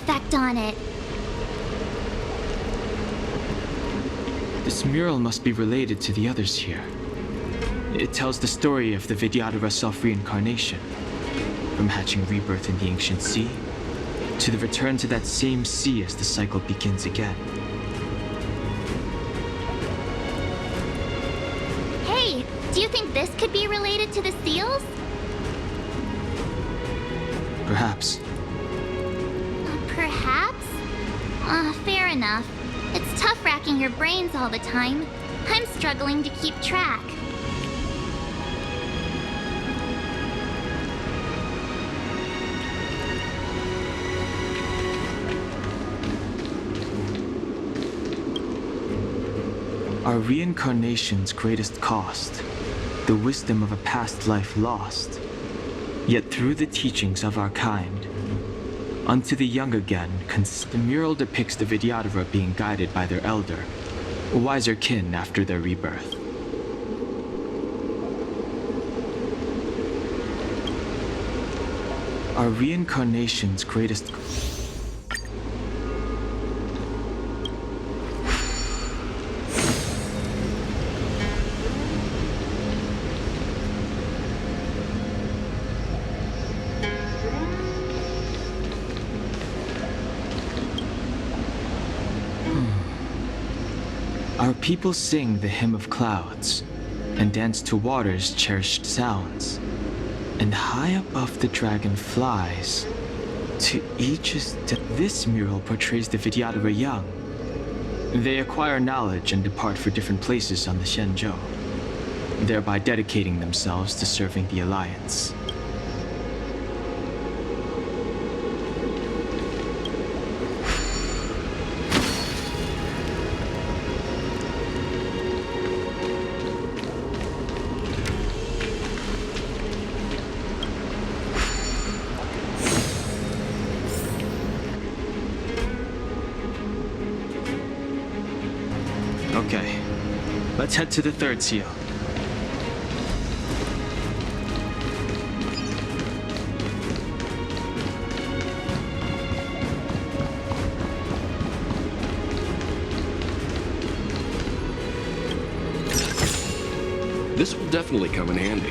effect on it. This mural must be related to the others here. It tells the story of the Vidyadhara self-reincarnation, from hatching rebirth in the ancient sea, to the return to that same sea as the cycle begins again. Hey, do you think this could be related to the seals? Perhaps. Perhaps? Fair enough. It's tough racking your brains all the time. I'm struggling to keep track. Our reincarnation's greatest cost, the wisdom of a past life lost. Yet through the teachings of our kind, unto the young again, the mural depicts the Vidyadhara being guided by their elder, a wiser kin after their rebirth. Our reincarnation's greatest... Our people sing the hymn of clouds, and dance to water's cherished sounds. And high above the dragon flies, to each is... This mural portrays the Vidyadhara young. They acquire knowledge and depart for different places on the Shenzhou, thereby dedicating themselves to serving the Alliance. Okay, let's head to the third seal. This will definitely come in handy.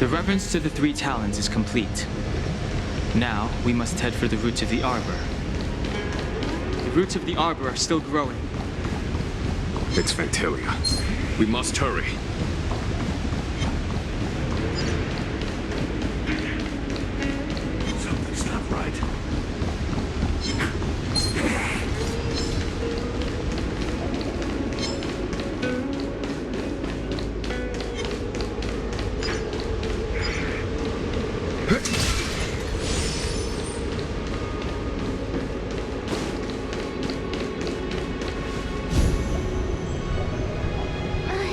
The reverence to the three talons is complete. Now, we must head for the roots of the arbor. The roots of the arbor are still growing. It's Phantylia. We must hurry. Something's not right.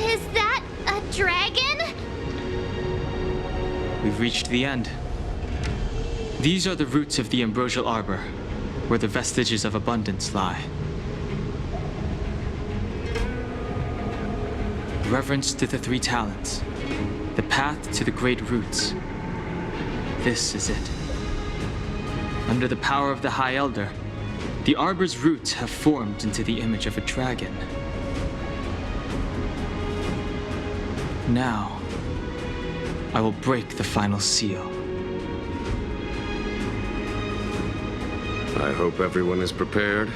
Is that a dragon? We've reached the end. These are the roots of the ambrosial arbor, where the vestiges of abundance lie. Reverence to the three talents, the path to the great roots. This is it. Under the power of the High Elder, the arbor's roots have formed into the image of a dragon. Now, I will break the final seal. I hope everyone is prepared.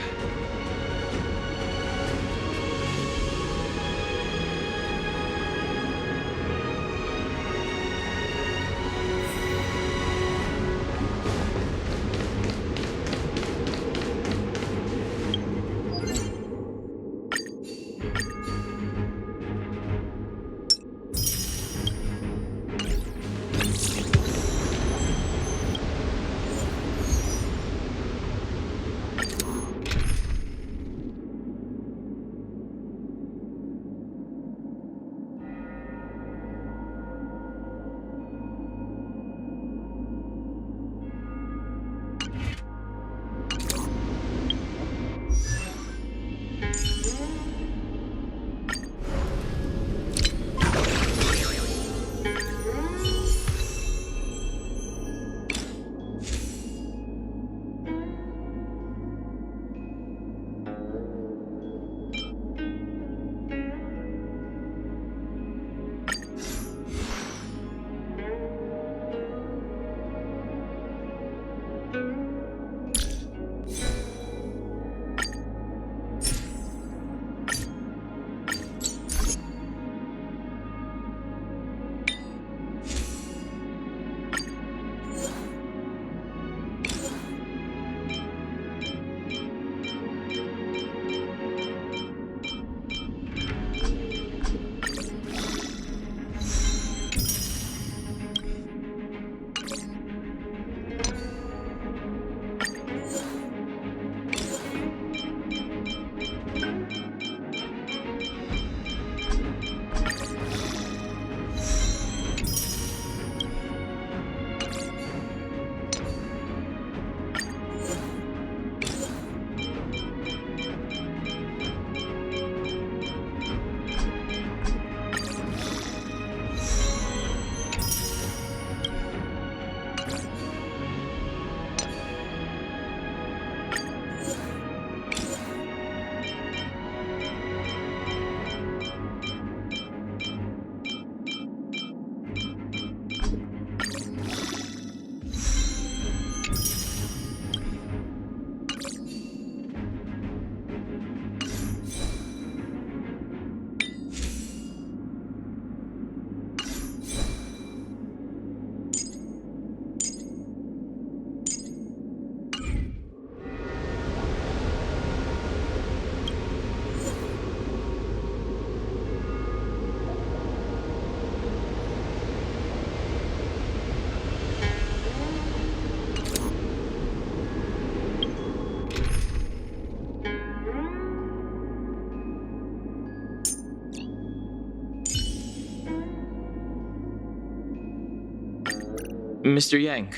Mr. Yang,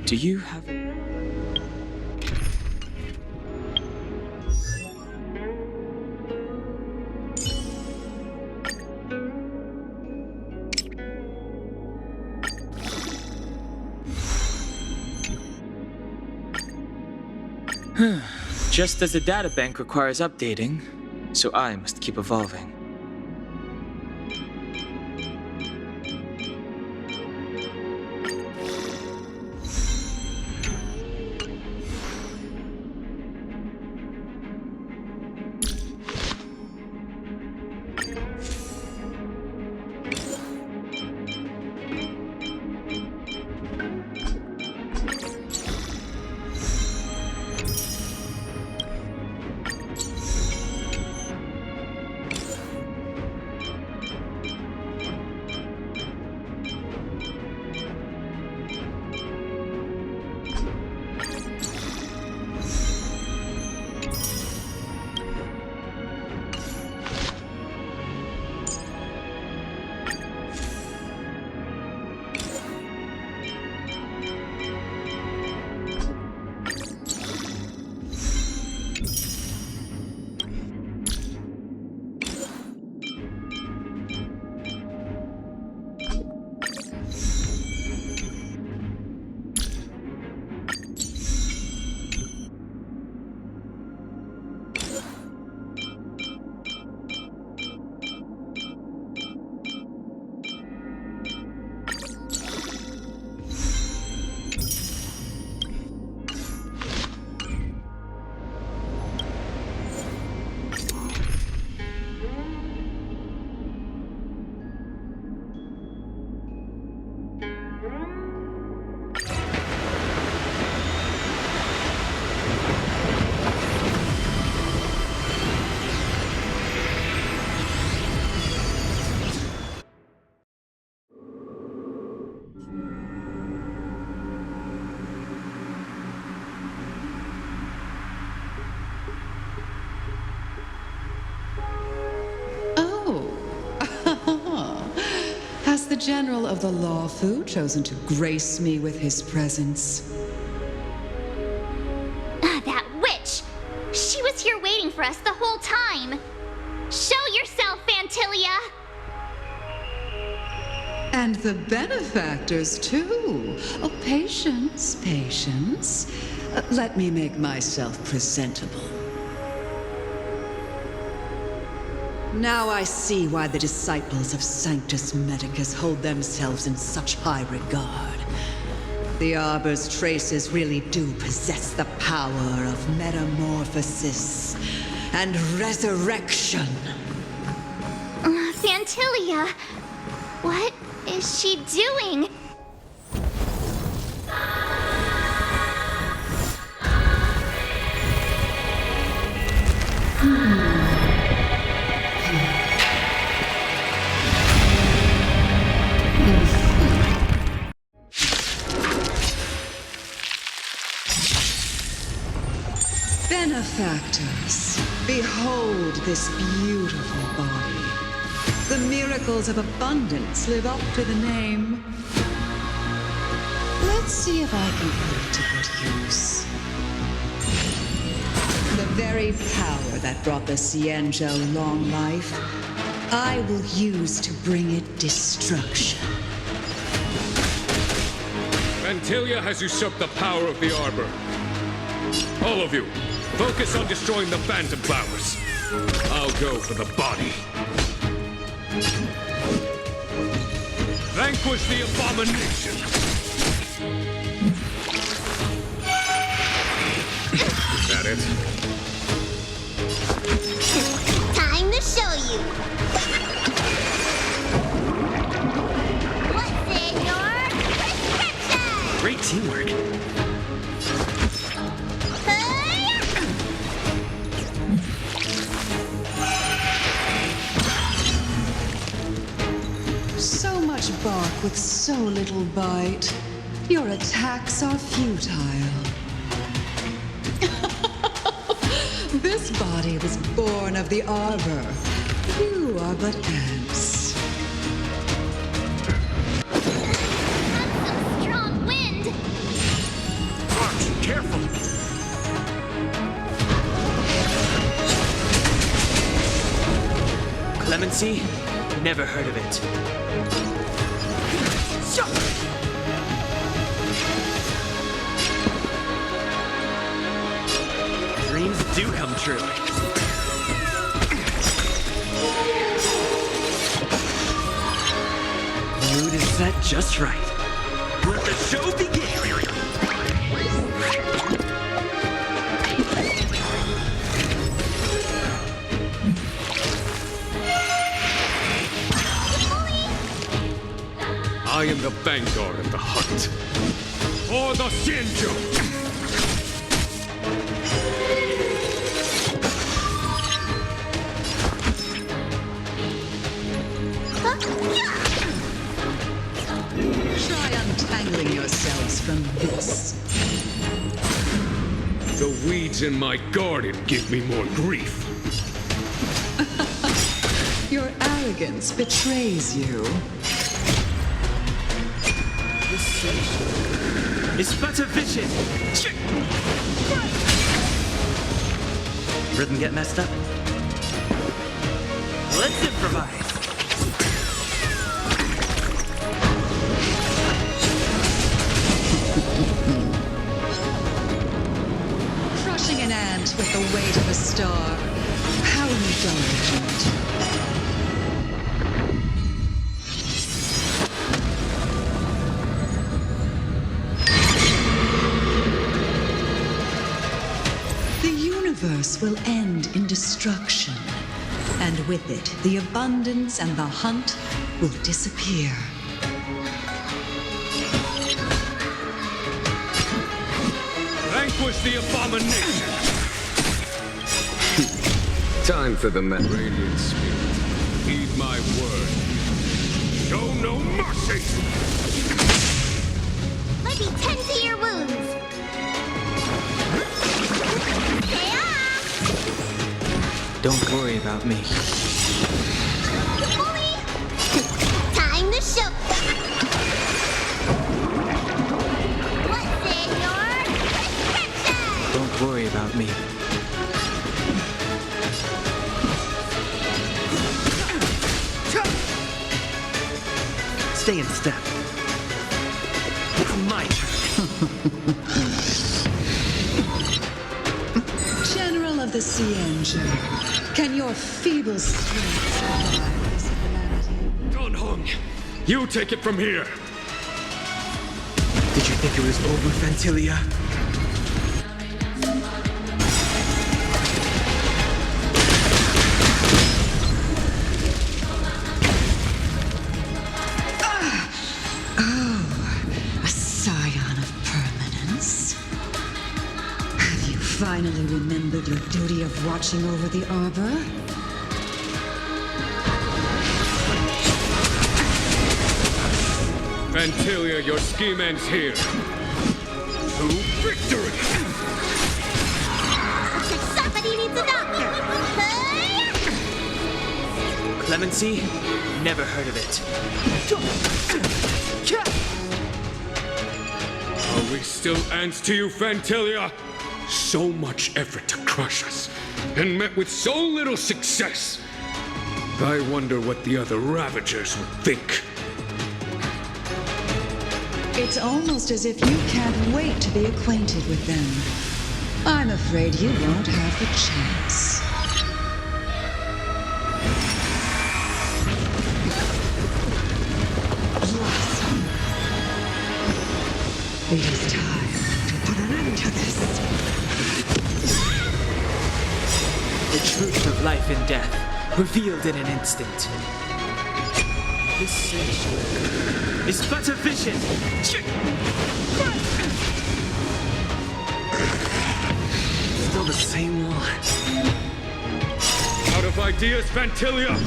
do you have... Just as the databank requires updating, so I must keep evolving. the General of the Lawfu chosen to grace me with his presence? That witch! She was here waiting for us the whole time! Show yourself, Phantylia! And the benefactors, too. Oh, patience, patience. Let me make myself presentable. Now I see why the disciples of Sanctus Medicus hold themselves in such high regard. The Arbor's traces really do possess the power of metamorphosis and resurrection. Phantylia, what is she doing? Benefactors, behold this beautiful body. The miracles of abundance live up to the name. Let's see if I can put it to good use. The very power that brought the Xianzhou long life, I will use to bring it destruction. Phantylia has usurped the power of the Arbor. All of you, focus on destroying the Phantom Flowers. I'll go for the body. Vanquish the abomination! Is that it? Time to show you! What's in your prescription? Great teamwork. So much bark with so little bite. Your attacks are futile. This body was born of the Arbor. You are but ants. That's some strong wind! Watch, careful. Clemency? Never heard of it. Dreams do come true. The mood is set just right. Let the show begin! I am the vanguard of the hunt. For the Xianzhou! Try untangling yourselves from this. The weeds in my garden give me more grief. Your arrogance betrays you. It's but a vision! Rhythm get messed up? Let's improvise! Crushing an ant with the weight of a star. How indulgent. The universe will end in destruction, and with it, the abundance and the hunt will disappear. Vanquish the abomination! Time for the Radiant Spirit. Heed my word. Show no mercy! Let me tend to your wounds! Don't worry about me. Time to show! about me. Stay in step. It's my turn. General of the Cienjo, can your feeble strength survive this calamity? Don Hong, you take it from here. Did you think it was over, Phantylia? A scion of permanence. Have you finally remembered your duty of watching over the Arbor? Phantylia, your scheme ends here. To victory! Somebody needs a doctor! Clemency? Never heard of it. Are we still ants to you, Phantylia? So much effort to crush us, and met with so little success. I wonder what the other Ravagers would think. It's almost as if you can't wait to be acquainted with them. I'm afraid you won't have the chance. Blossom. It is time to put an end to this. The truth of life and death, revealed in an instant. This sanctuary is but a vision. Still the same one. Out of ideas, Phantylia!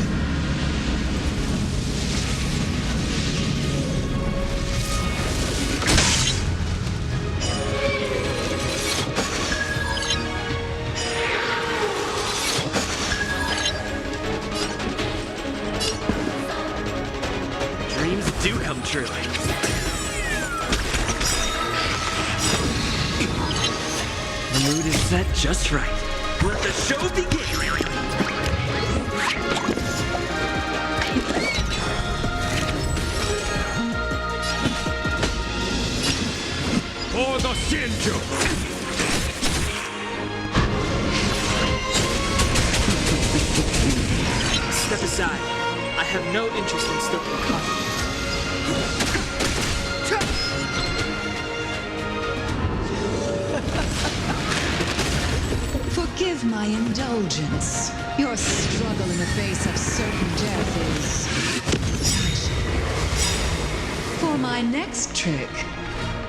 Dreams do come true. The mood is set just right. Let the show begin! For the Shinjo! Step aside. I have no interest in stoking conflict. Forgive my indulgence. Your struggle in the face of certain death is touching. For my next trick,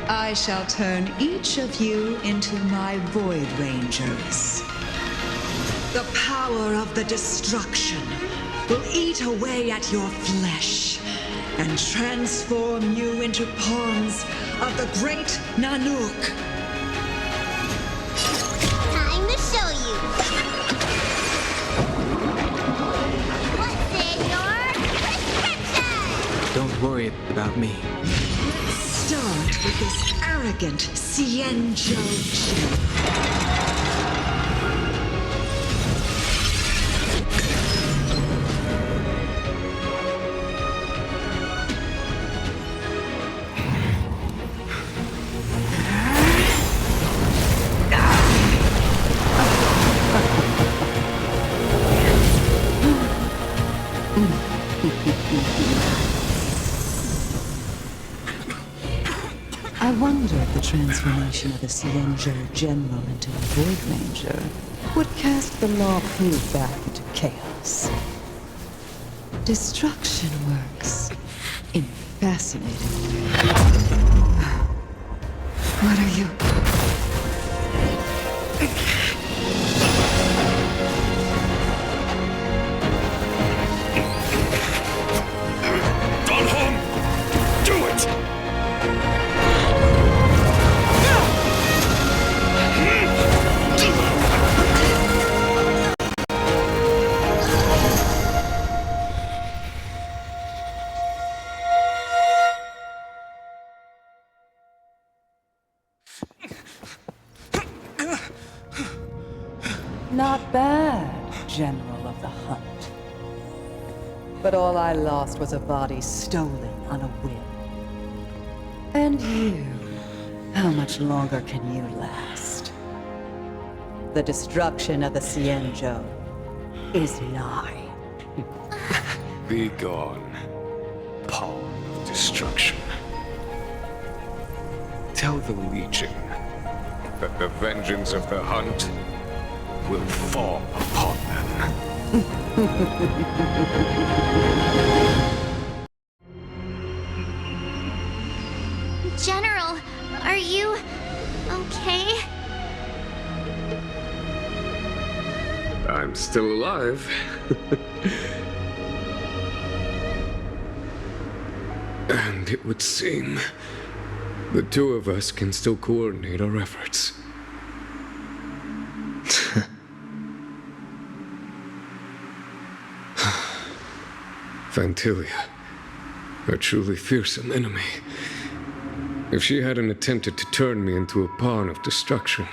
I shall turn each of you into my Void Rangers. The power of the destruction will eat away at your flesh and transform you into pawns of the great Nanook. Time to show you! What's in your prescription? Don't worry about me. Start with this arrogant Cienjo Jin. I wonder if the transformation of a Cienjo General into a Void Ranger would cast the law proof back into chaos. Destruction works in fascinating ways. What are you? Don Hong! Do it! general of the hunt. But all I lost was a body stolen on a whim. And you, how much longer can you last? The destruction of the Cienjo is nigh. Be gone, pawn of destruction. Tell the Legion that the vengeance of the hunt will fall upon them. General, are you okay? I'm still alive. And it would seem the two of us can still coordinate our efforts. Phantylia, a truly fearsome enemy. If she hadn't attempted to turn me into a pawn of destruction,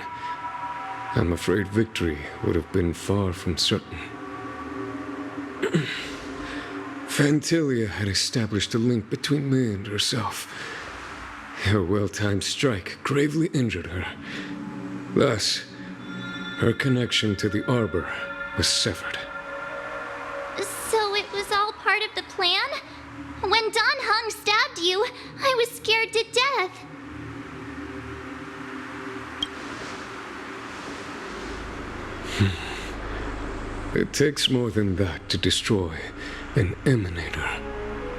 I'm afraid victory would have been far from certain. Phantylia had established a link between me and herself. Her well-timed strike gravely injured her. Thus, her connection to the Arbor was severed. So it was all part of the plan? When Don Hung stabbed you, I was scared to death. It takes more than that to destroy an emanator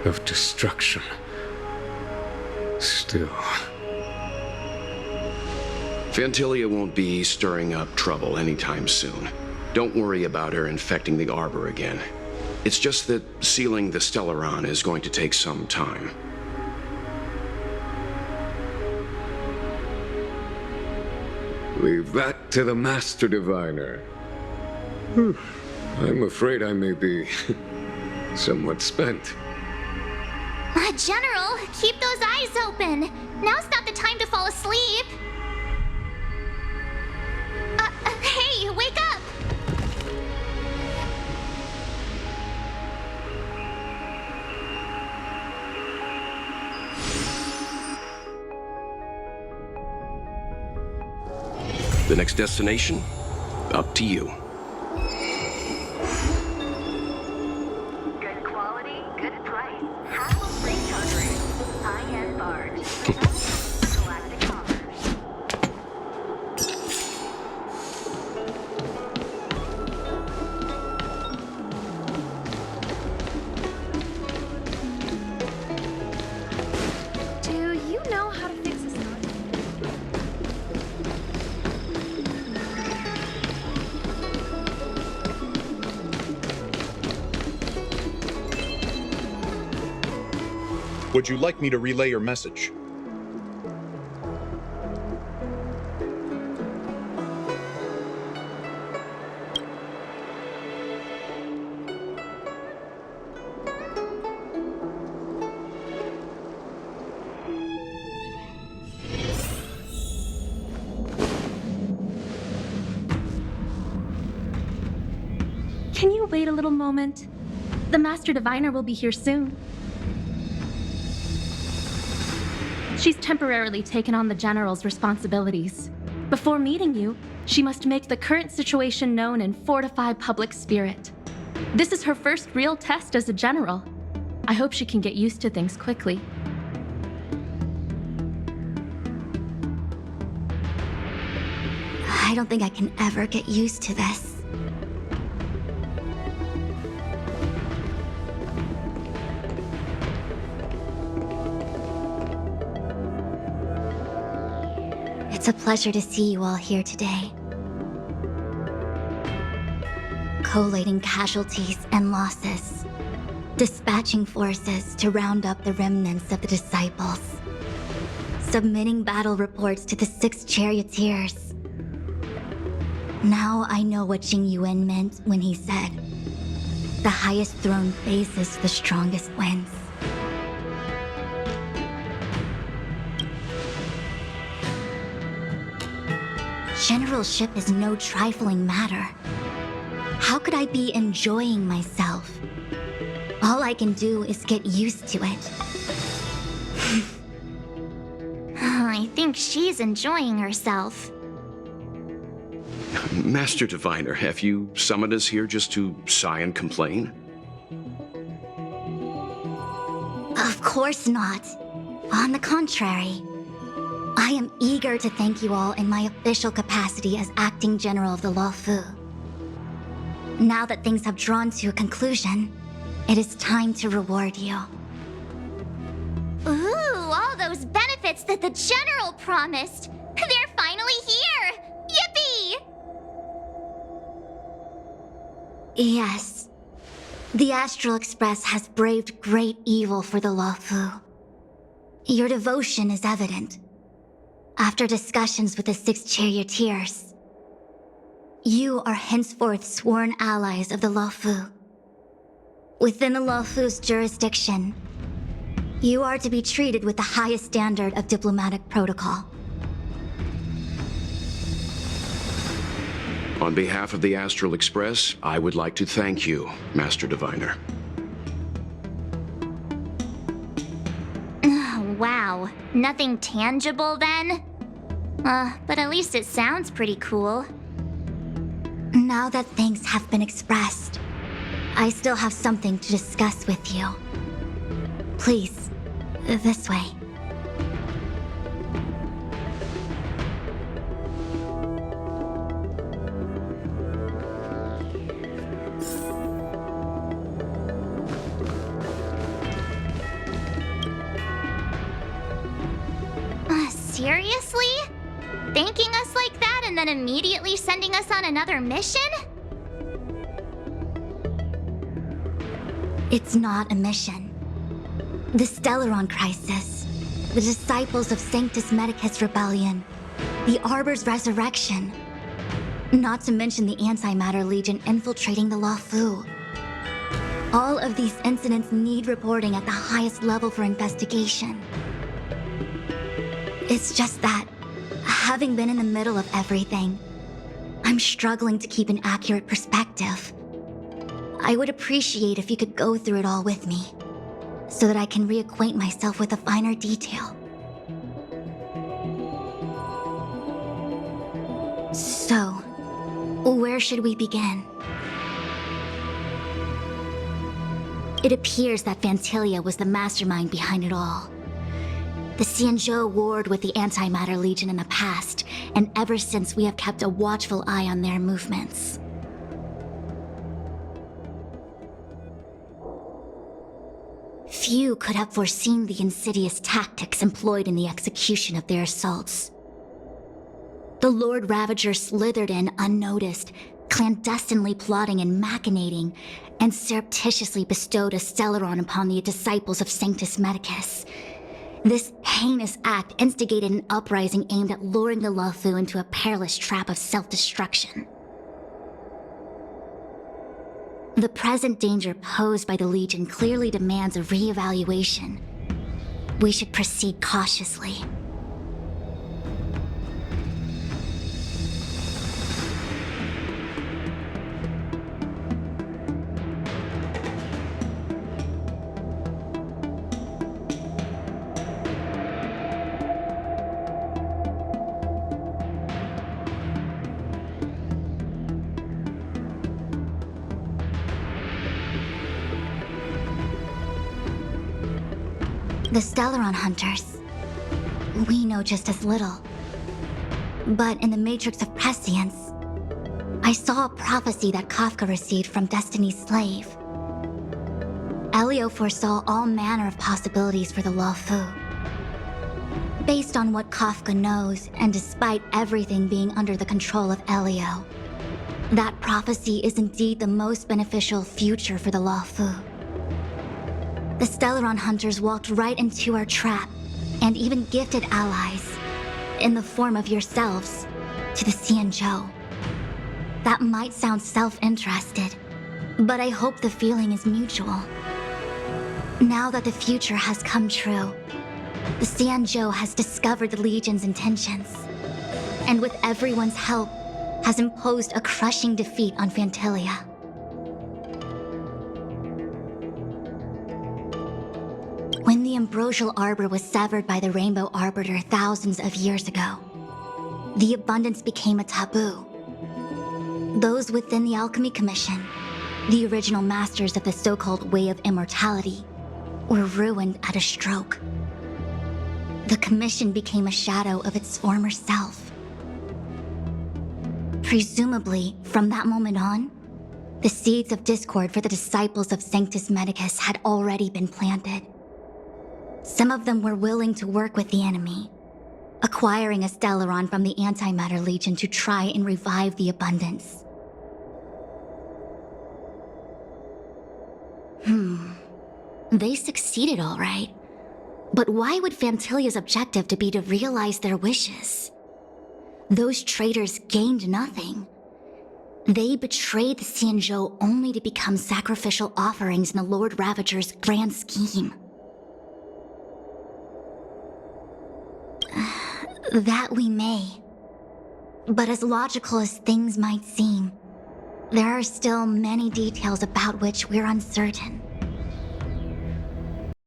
of destruction. Still, Phantylia won't be stirring up trouble anytime soon. Don't worry about her infecting the Arbor again. It's just that sealing the Stellaron is going to take some time. leave that to the Master Diviner. I'm afraid I may be somewhat spent. General, keep those eyes open. Now's not the time to fall asleep. Hey, wake up! The next destination? Up to you. Good quality, good price. Hassle-free coverage. High-end barge. Galactic commerce. Do you know how to fix this knot? Would you like me to relay your message? Can you wait a little moment? The Master Diviner will be here soon. She's temporarily taken on the General's responsibilities. Before meeting you, she must make the current situation known and fortify public spirit. This is her first real test as a General. I hope she can get used to things quickly. I don't think I can ever get used to this. It's a pleasure to see you all here today. Collating casualties and losses. Dispatching forces to round up the remnants of the disciples. Submitting battle reports to the 6 charioteers. Now I know what Jing Yuan meant when he said, "The highest throne faces the strongest wins." Generalship is no trifling matter. How could I be enjoying myself? All I can do is get used to it. I think she's enjoying herself. Master Diviner, have you summoned us here just to sigh and complain? Of course not. On the contrary, I am eager to thank you all in my official capacity as acting general of the Luofu. Now that things have drawn to a conclusion, it is time to reward you. Ooh, all those benefits that the General promised! They're finally here! Yippee! Yes. The Astral Express has braved great evil for the Luofu. Your devotion is evident. After discussions with the 6 charioteers, you are henceforth sworn allies of the Luofu. Within the Luofu's jurisdiction, you are to be treated with the highest standard of diplomatic protocol. On behalf of the Astral Express, I would like to thank you, Master Diviner. Wow, nothing tangible then? But at least it sounds pretty cool. Now that things have been expressed, I still have something to discuss with you. Please, this way. Seriously? Thanking us like that and then immediately sending us on another mission? It's not a mission. The Stellaron Crisis, the Disciples of Sanctus Medicus Rebellion, the Arbor's resurrection, not to mention the Antimatter Legion infiltrating the Luofu. All of these incidents need reporting at the highest level for investigation. It's just that, having been in the middle of everything, I'm struggling to keep an accurate perspective. I would appreciate if you could go through it all with me, so that I can reacquaint myself with a finer detail. So, where should we begin? It appears that Phantylia was the mastermind behind it all. The Xianzhou warred with the Antimatter Legion in the past, and ever since we have kept a watchful eye on their movements. Few could have foreseen the insidious tactics employed in the execution of their assaults. The Lord Ravager slithered in unnoticed, clandestinely plotting and machinating, and surreptitiously bestowed a Stellaron upon the disciples of Sanctus Medicus. This heinous act instigated an uprising aimed at luring the Luofu into a perilous trap of self-destruction. The present danger posed by the Legion clearly demands a re-evaluation. We should proceed cautiously. The Stellaron Hunters. We know just as little. But in the Matrix of Prescience, I saw a prophecy that Kafka received from Destiny's slave. Elio foresaw all manner of possibilities for the Luofu. Based on what Kafka knows, and despite everything being under the control of Elio, that prophecy is indeed the most beneficial future for the Luofu. The Stellaron Hunters walked right into our trap, and even gifted allies, in the form of yourselves, to the Xianzhou. That might sound self-interested, but I hope the feeling is mutual. Now that the future has come true, the Xianzhou has discovered the Legion's intentions, and with everyone's help, has imposed a crushing defeat on Phantylia. the ambrosial arbor was severed by the Rainbow Arbiter thousands of years ago, the abundance became a taboo. Those within the Alchemy Commission, the original masters of the so-called Way of Immortality, were ruined at a stroke. The Commission became a shadow of its former self. Presumably, from that moment on, the seeds of discord for the disciples of Sanctus Medicus had already been planted. Some of them were willing to work with the enemy, acquiring a Stellaron from the Antimatter Legion to try and revive the abundance. They succeeded all right. But why would Phantylia's objective to be to realize their wishes? Those traitors gained nothing. They betrayed the Xianzhou only to become sacrificial offerings in the Lord Ravager's grand scheme. That we may. But as logical as things might seem, there are still many details about which we're uncertain.